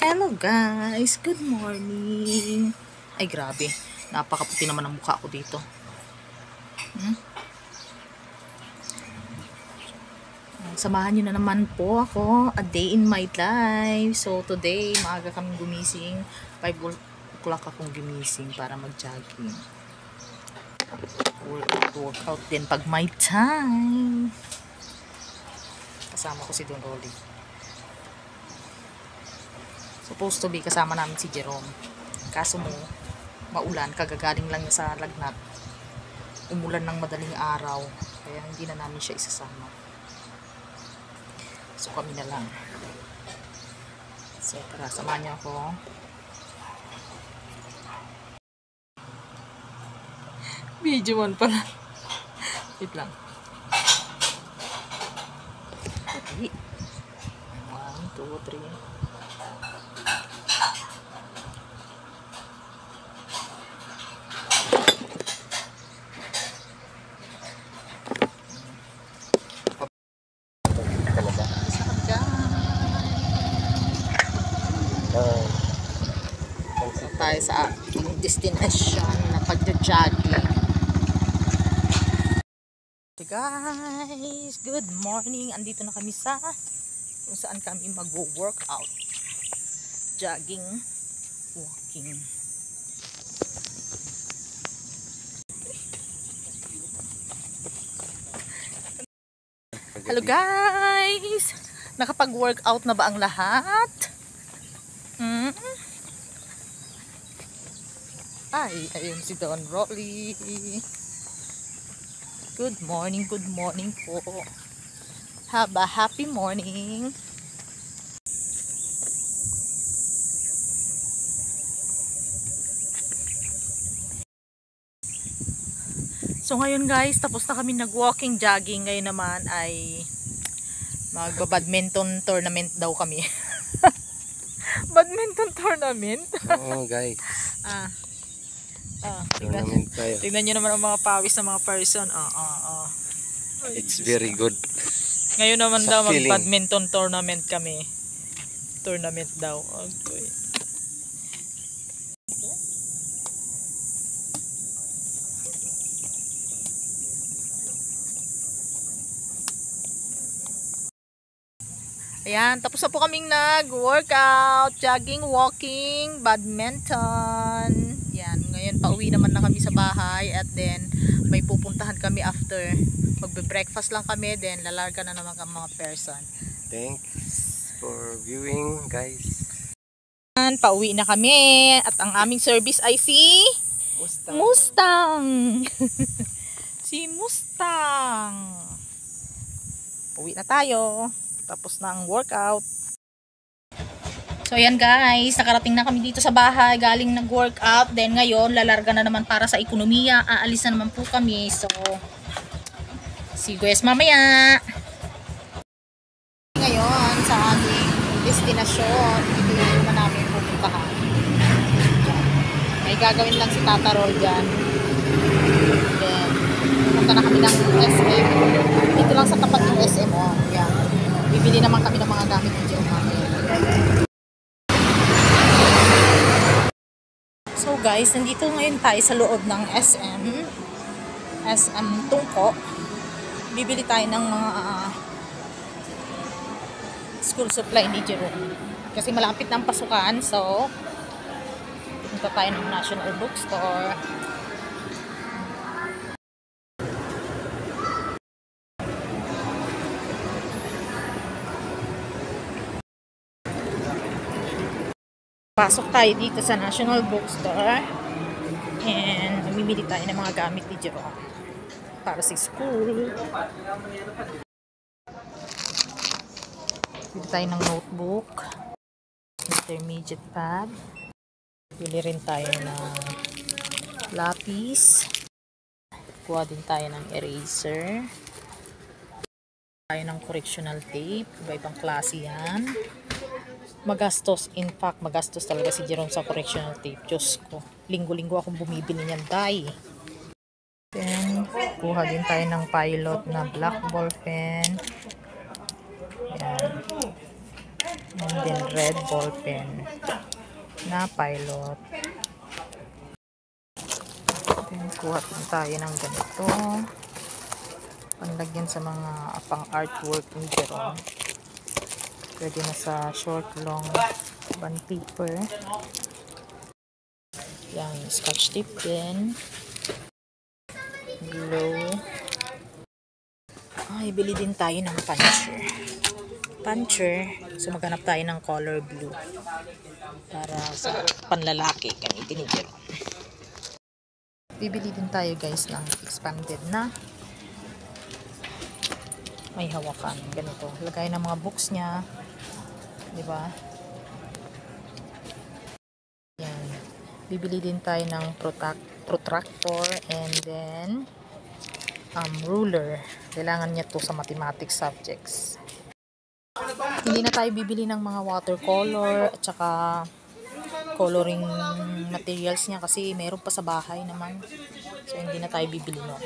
Hello guys, good morning. Ay grabe, napakaputi naman ang mukha ko dito. Samahan nyo na naman po ako, a day in my life. So today, maaga kaming gumising. 5 o'clock akong gumising para mag-jogging. Workout din pag may time. Kasama ko si Don Rolly. Supposed to be kasama namin si Jerome. Kaso mo, maulan, kagagaling lang niya sa lagnat. Umulan ng madaling araw. Kaya hindi na namin siya isasama. So kami na lang. So tara, samahan niyo ako. Video man pala. Wait lang. Okay. 1, 2, 3. Tayo sa ating destination na pagja-jogging. Hey guys, good morning. Andito na kami sa kung saan kami mag-workout. Jogging, walking. Hello guys! Nakapag-workout na ba ang lahat? Ay, ayun si Don Rolly. Good morning po. Have a happy morning. So ngayon guys, tapos na kami nag-walking, jogging. Ngayon naman ay magba-badminton tournament daw kami. Badminton tournament? Oo guys. Tignan nyo naman ang mga pawis ng mga person. It's very good. Ngayon naman sa daw feeling. mag-badminton tournament kami. Tournament daw. Okay. Ayan, tapos na po kaming nag-workout, jogging, walking, badminton. Yan, ngayon pauwi naman na kami sa bahay at then may pupuntahan kami after. Magbe-breakfast lang kami, then lalarga na naman ang mga person. Thanks for viewing guys. Pauwi na kami at ang aming service ay si Mustang. Si Mustang. Uwi na tayo. Tapos na ang workout. So ayan guys, nakarating na kami dito sa bahay, galing nag-workout. Then ngayon, lalarga na naman para sa ekonomiya. Aalis na naman po kami. So, see you guys mamaya. Ngayon, sa aming destinasyon, ito yung naman namin pupuntahan. May gagawin lang si Tata Roy dyan. Then, pupunta na kami ng SM. Dito lang sa tapat ng SM. Oh, yan. Bibili naman kami ng mga gamit ng Jerome namin. So guys, nandito ngayon tayo sa loob ng SM Tungko. Bibili tayo ng mga school supply ni Jerome. Kasi malapit ng pasukan, so punta tayo ng National Bookstore. Pasok tayo dito sa National Bookstore and mamimili tayo ng mga gamit ni Jerome para sa school. Dito tayo ng notebook, intermediate pad. Bili rin tayo ng lapis. Kuha din tayo ng eraser. Tayo ng correctional tape. Iba-ibang klase yan. Magastos, in fact, magastos talaga si Jerome sa correctional tape. Diyos ko, linggo-linggo akong bumibili niyan, day. Then, kuha din tayo ng pilot na black ball pen. Ayan. And then red ball pen na pilot. Then kuha din tayo ng ganito. Panlagyan sa mga pang artwork ni Jerome. Pwede na sa short, long bond paper. Yan, scotch tape din. Glue. Ay, bili din tayo ng puncher. So, maghanap tayo ng color blue. Para sa panlalaki, gamitin ni Jerome. Bibili din tayo guys ng expanded na may hawakan. Ganito. Lagay ng mga books niya. Diba? Yan. Bibili din tayo ng protractor and then ruler. Kailangan niya to sa mathematics subjects. Hindi na tayo bibili ng mga watercolor at saka coloring materials niya kasi meron pa sa bahay naman. So, hindi na tayo bibili nun.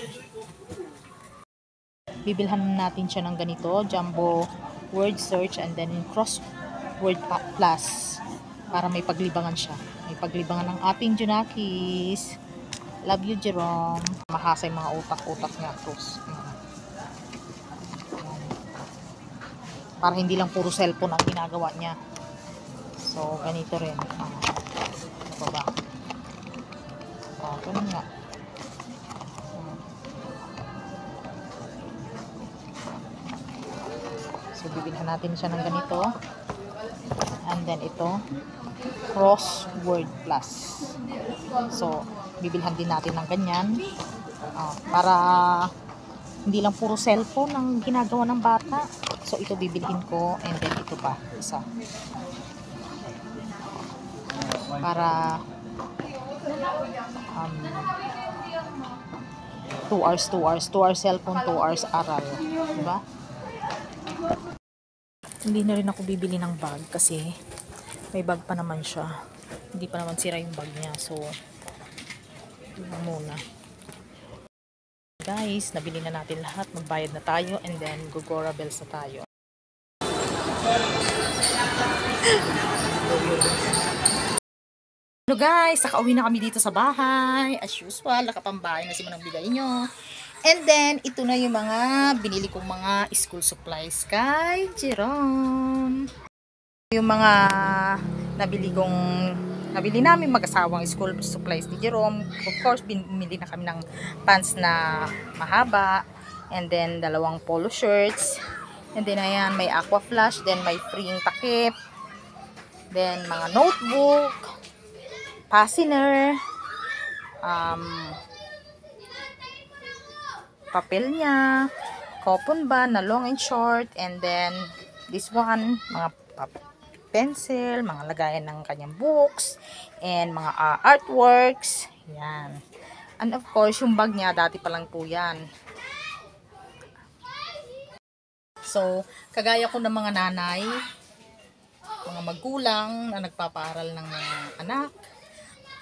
Bibilhan natin siya ng ganito, jumbo word search and then crossword plus para may paglibangan siya. May paglibangan ng ating Junakis. Love you, Jerome. Mahasa yung mga utak-utak niya. Para hindi lang puro cellphone ang ginagawa niya. So, ganito rin. Ano ba? Ganun nga. So, bibilhan natin siya ng ganito. And then, ito. Crossword plus. So, bibilhan din natin ng ganyan. Para hindi lang puro cellphone ang ginagawa ng bata. So, ito bibilhin ko. And then, ito pa. Isa. Para 2 hours cellphone, 2 hours aral, diba? Hindi na rin ako bibili ng bag kasi may bag pa naman siya, hindi pa naman sira yung bag niya, so muna guys, nabili na natin lahat, magbayad na tayo and then Gogora Bells na tayo. Hello guys, nakauwi na kami dito sa bahay. As usual, nakapambahay na si Manang bigay nyo. And then, ito na yung mga binili kong mga school supplies kay Jerome. Yung mga nabili namin mag-asawang school supplies ni Jerome. Of course, binili na kami ng pants na mahaba. And then, 2 polo shirts. And then, ayan, may aqua flash. Then, may freeing takip. Then, mga notebook. Fastener, papel niya, coupon ba na long and short, and then this one, mga pencil, mga lagayan ng kanyang books, and mga artworks, yan. And of course, yung bag niya, dati pa lang po yan. So, kagaya ko ng mga nanay, mga magulang na nagpapaaral ng anak,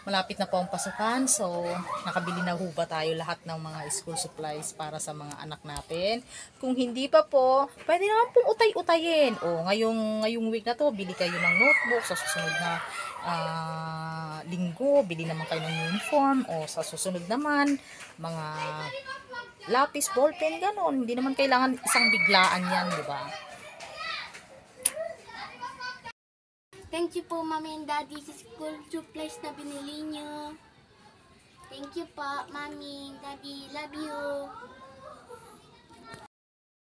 malapit na po ang pasukan, so nakabili na ba tayo lahat ng mga school supplies para sa mga anak natin. Kung hindi pa po, pwede naman pong utay-utayin. O ngayong week na to, bili kayo ng notebook. Sa susunod na linggo, bili naman kayo ng uniform. O sa susunod naman, mga lapis, ballpen, ganon. Hindi naman kailangan isang biglaan yan, di ba? Thank you po, Mami and Daddy, sa school supplies na binili nyo. Thank you po, Mami and Daddy. Love you.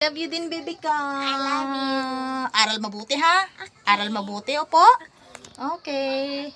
Love you din, baby ka. I love you. Aral mabuti, ha? Aral mabuti, opo? Okay.